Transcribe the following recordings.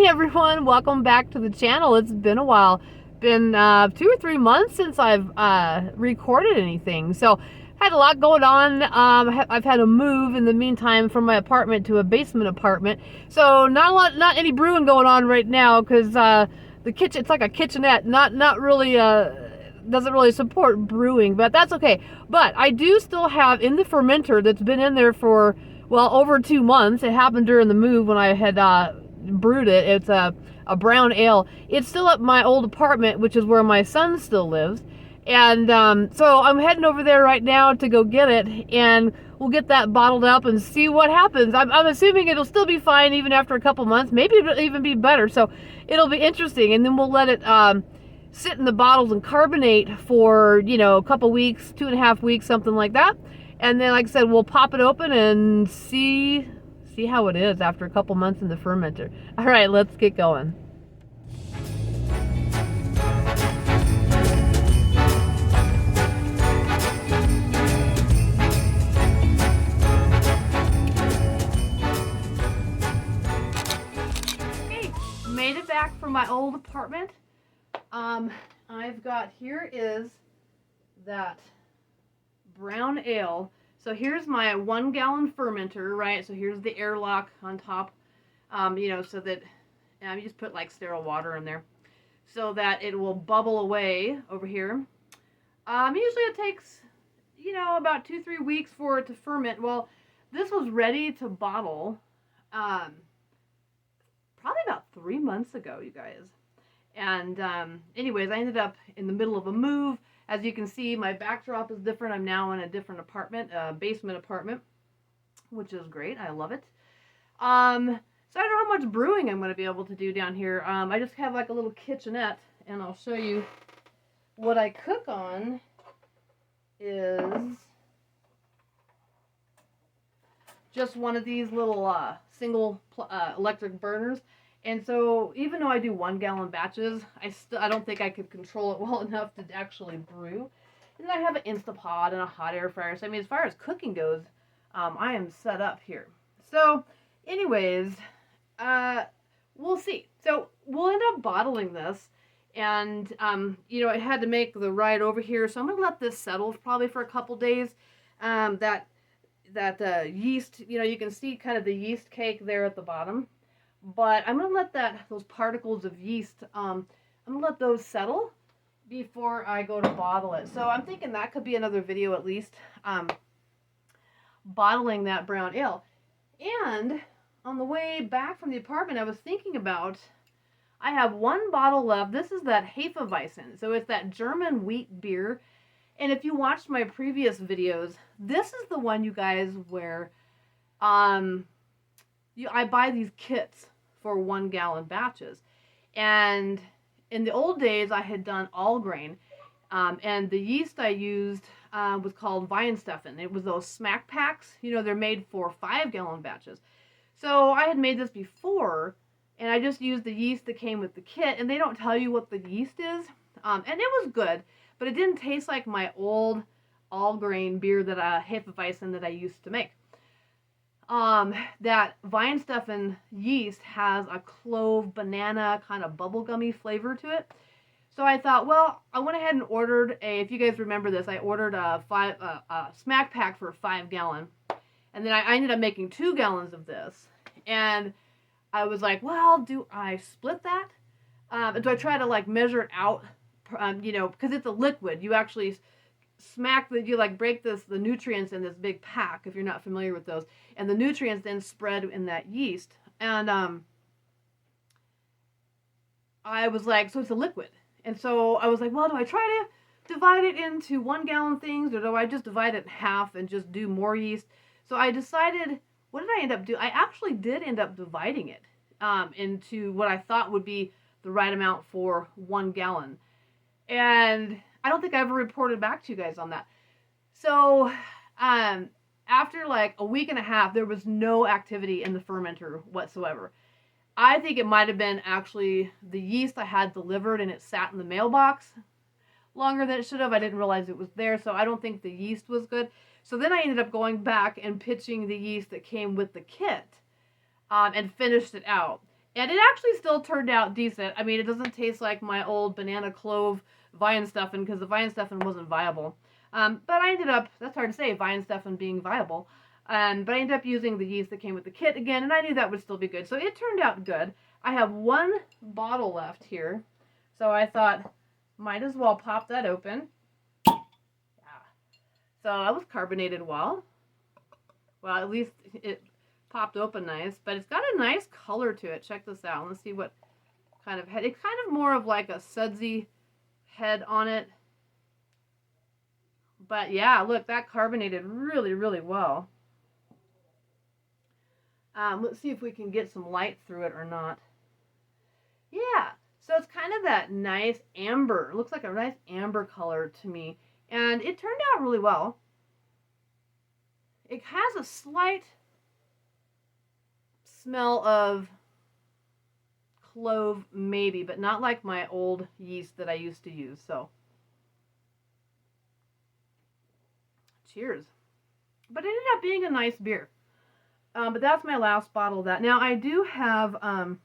everyone, welcome back to the channel. It's been a while. Been 2 or 3 months since I've recorded anything. So had a lot going on. I've had to move in the meantime from my apartment to a basement apartment. So not any brewing going on right now because the kitchen, it's like a kitchenette, not really doesn't really support brewing, but that's okay. But I do still have in the fermenter that's been in there for, well, over 2 months. It happened during the move when I had brewed it. It's a brown ale. It's still at my old apartment, which is where my son still lives. And so I'm heading over there right now to go get it, and we'll get that bottled up and see what happens. I'm assuming it'll still be fine even after a couple months. Maybe it'll even be better. So it'll be interesting. And then we'll let it sit in the bottles and carbonate for, a couple weeks, 2.5 weeks, something like that. And then, like I said, we'll pop it open and see how it is after a couple months in the fermenter. All right, let's get going. Okay, made it back from my old apartment. I've got, here is that brown ale. So here's my 1 gallon fermenter, right? So here's the airlock on top, so that you just put like sterile water in there so that it will bubble away over here. Usually it takes, about 2-3 weeks for it to ferment. Well, this was ready to bottle, probably about 3 months ago, you guys. And anyways, I ended up in the middle of a move. As you can see, my backdrop is different. I'm now in a different apartment, a basement apartment, which is great. I love it. So I don't know how much brewing I'm going to be able to do down here. I just have like a little kitchenette, and I'll show you what I cook on is just one of these little single electric burners. And so even though I do 1 gallon batches, I don't think I could control it well enough to actually brew. And then I have an Instapot and a hot air fryer. So I mean, as far as cooking goes, I am set up here. So anyways, we'll see. So we'll end up bottling this. And, I had to make the ride over here. So I'm going to let this settle probably for a couple days. That yeast, you can see kind of the yeast cake there at the bottom. But I'm going to let those particles of yeast, I'm going to let those settle before I go to bottle it. So I'm thinking that could be another video at least, bottling that brown ale. And on the way back from the apartment, I was thinking about, I have 1 bottle left. This is that Hefeweizen. So it's that German wheat beer. And if you watched my previous videos, this is the one, you guys, where I buy these kits for 1 gallon batches. And in the old days, I had done all grain. And the yeast I used was called Weihenstephan. It was those smack packs. They're made for 5 gallon batches. So I had made this before, and I just used the yeast that came with the kit. And they don't tell you what the yeast is. And it was good, but it didn't taste like my old all grain beer Hefeweizen that I used to make. That Weihenstephan yeast has a clove banana kind of bubblegummy flavor to it. So I thought, well, I went ahead and ordered if you guys remember this, I ordered a smack pack for 5 gallon. And then I ended up making 2 gallons of this. And I was like, well, do I split that? Do I try to like measure it out? Because it's a liquid. You actually break the nutrients in this big pack, if you're not familiar with those, and the nutrients then spread in that yeast. And I was like, so it's a liquid. And so I was like, well, do I try to divide it into 1 gallon things, or do I just divide it in half and just do more yeast? So I decided, what did I end up doing? I actually did end up dividing it into what I thought would be the right amount for 1 gallon. And I don't think I ever reported back to you guys on that. So, after like a week and a half, there was no activity in the fermenter whatsoever. I think it might have been actually the yeast I had delivered and it sat in the mailbox longer than it should have. I didn't realize it was there, so I don't think the yeast was good. So then I ended up going back and pitching the yeast that came with the kit and finished it out. And it actually still turned out decent. I mean, it doesn't taste like my old banana clove Weihenstephan because the Weihenstephan wasn't viable. But I ended up, that's hard to say, Weihenstephan being viable. But I ended up using the yeast that came with the kit again, and I knew that would still be good. So it turned out good. I have one bottle left here. So I thought, might as well pop that open. Yeah. So that was carbonated well. Well, at least it popped open nice. But it's got a nice color to it. Check this out. Let's see what kind of head. It's kind of more of like a sudsy head on it. But yeah, look, that carbonated really, really well. Let's see if we can get some light through it or not. Yeah, so it's kind of that nice amber. It looks like a nice amber color to me. And it turned out really well. It has a slight smell of clove maybe, but not like my old yeast that I used to use. So, cheers. But it ended up being a nice beer. But that's my last bottle of that. Now, I do have a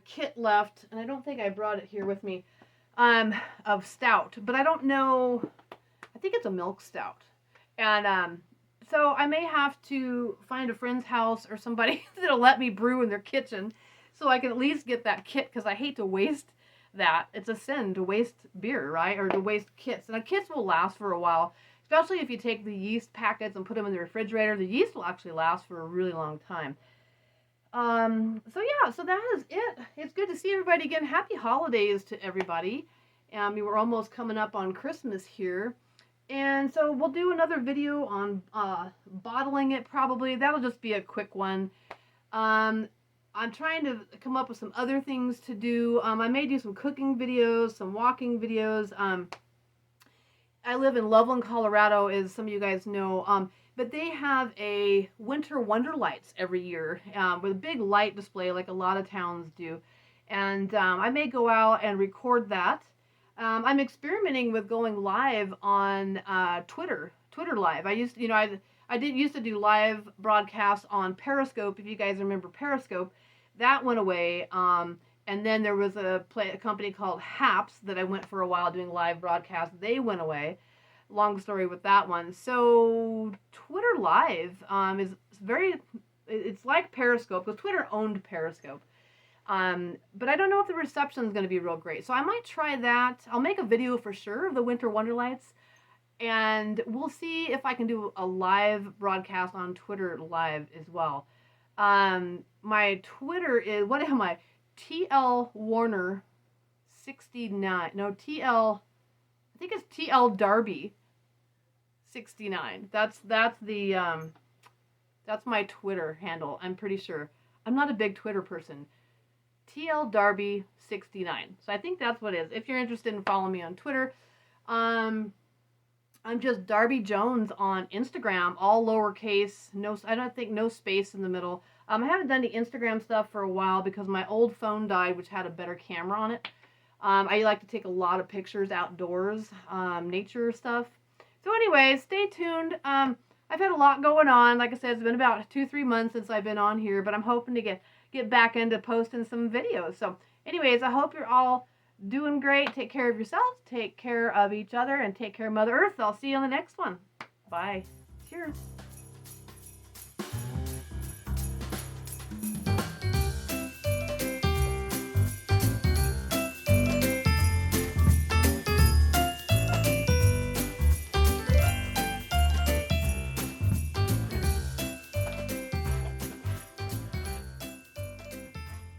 kit left, and I don't think I brought it here with me, of stout. But I don't know, I think it's a milk stout. And so I may have to find a friend's house or somebody that'll let me brew in their kitchen so I can at least get that kit, because I hate to waste that. It's a sin to waste beer, right? Or to waste kits. And the kits will last for a while. Especially if you take the yeast packets and put them in the refrigerator, the yeast will actually last for a really long time. So yeah, so that is it. It's good to see everybody again. Happy holidays to everybody. We're almost coming up on Christmas here. And so we'll do another video on bottling it probably. That'll just be a quick one. I'm trying to come up with some other things to do. I may do some cooking videos, some walking videos. I live in Loveland, Colorado, as some of you guys know, but they have a winter wonder lights every year with a big light display like a lot of towns do. And I may go out and record that. I'm experimenting with going live on Twitter Live. I used to, I did used to do live broadcasts on Periscope, if you guys remember Periscope. That went away. And then there was a company called Haps that I went for a while doing live broadcasts. They went away. Long story with that one. So Twitter Live is it's like Periscope, because Twitter owned Periscope. But I don't know if the reception is going to be real great. So I might try that. I'll make a video for sure of the Winter Wonderlights. And we'll see if I can do a live broadcast on Twitter Live as well. My Twitter is, what am I? TL Warner 69. No, I think it's TL Darby 69. That's my Twitter handle. I'm pretty sure. I'm not a big Twitter person. TL Darby 69. So I think that's what it is. If you're interested in following me on Twitter, I'm just Darby Jones on Instagram, all lowercase. No, I don't think no space in the middle. I haven't done the Instagram stuff for a while because my old phone died, which had a better camera on it. I like to take a lot of pictures outdoors, nature stuff. So anyway, stay tuned. I've had a lot going on. Like I said, it's been about 2-3 months since I've been on here, but I'm hoping to get back into posting some videos. So anyways, I hope you're all doing great. Take care of yourselves, take care of each other, and take care of Mother Earth. I'll see you on the next one. Bye. Cheers.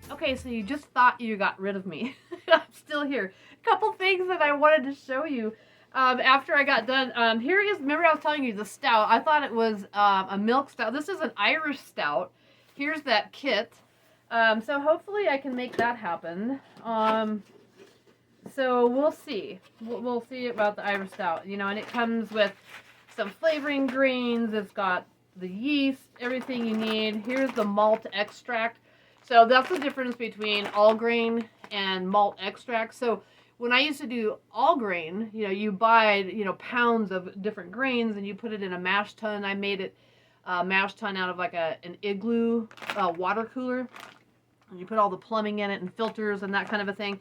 Okay, so you just thought you got rid of me. I'm still here. A couple things that I wanted to show you after I got done. Here is, remember I was telling you the stout. I thought it was a milk stout. This is an Irish stout. Here's that kit. So hopefully I can make that happen. So we'll see. We'll see about the Irish stout. And it comes with some flavoring grains. It's got the yeast, everything you need. Here's the malt extract. So that's the difference between all grain and malt extract. So when I used to do all grain, you buy, pounds of different grains and you put it in a mash tun. I made it mash tun out of like an igloo water cooler. And you put all the plumbing in it and filters and that kind of a thing.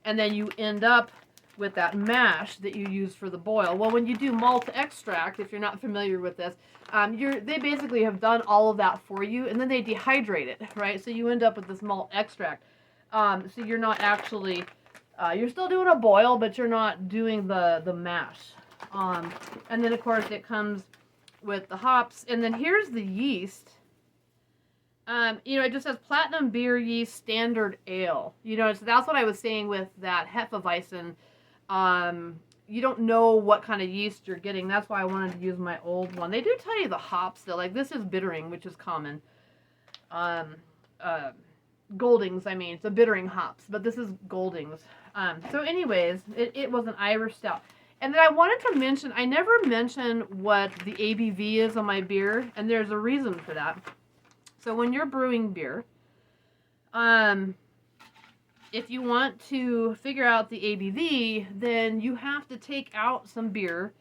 And then you end up with that mash that you use for the boil. Well, when you do malt extract, if you're not familiar with this, they basically have done all of that for you, and then they dehydrate it, right? So you end up with this malt extract. So you're not actually, you're still doing a boil, but you're not doing the mash. And then of course it comes with the hops, and then here's the yeast. It just says Platinum Beer Yeast Standard Ale. So that's what I was saying with that Hefeweizen. You don't know what kind of yeast you're getting. That's why I wanted to use my old one. They do tell you the hops though. Like this is bittering, which is common. Goldings, I mean. It's a bittering hops, but this is Goldings. So anyways, it was an Irish stout. And then I wanted to mention, I never mention what the ABV is on my beer, and there's a reason for that. So when you're brewing beer, if you want to figure out the ABV, then you have to take out some beer.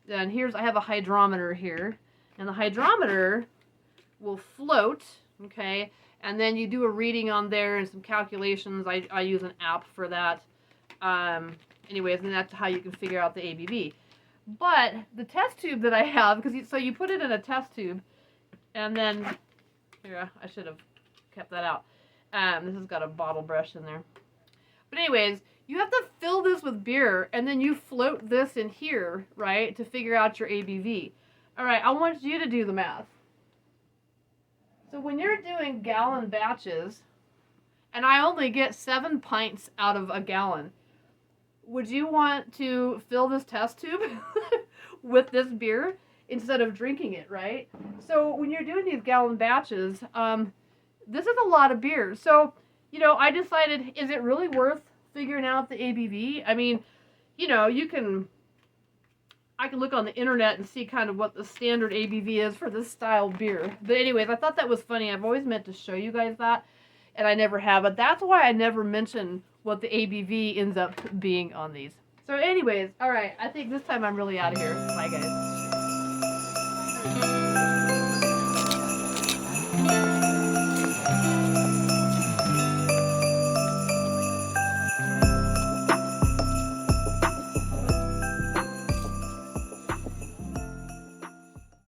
And I have a hydrometer here, and the hydrometer will float, okay? And then you do a reading on there and some calculations. I use an app for that. Anyways, and that's how you can figure out the ABV. But the test tube that I have, so you put it in a test tube, and then, here, I should have kept that out. This has got a bottle brush in there. But anyways, you have to fill this with beer, and then you float this in here, right, to figure out your ABV. All right, I want you to do the math. So when you're doing gallon batches, and I only get 7 pints out of a gallon, would you want to fill this test tube with this beer instead of drinking it, right? So when you're doing these gallon batches, this is a lot of beer. So, I decided, is it really worth figuring out the ABV? I mean, I can look on the internet and see kind of what the standard ABV is for this style beer. But anyways, I thought that was funny. I've always meant to show you guys that, and I never have. But that's why I never mention what the ABV ends up being on these. So anyways, all right, I think this time I'm really out of here. Bye, guys.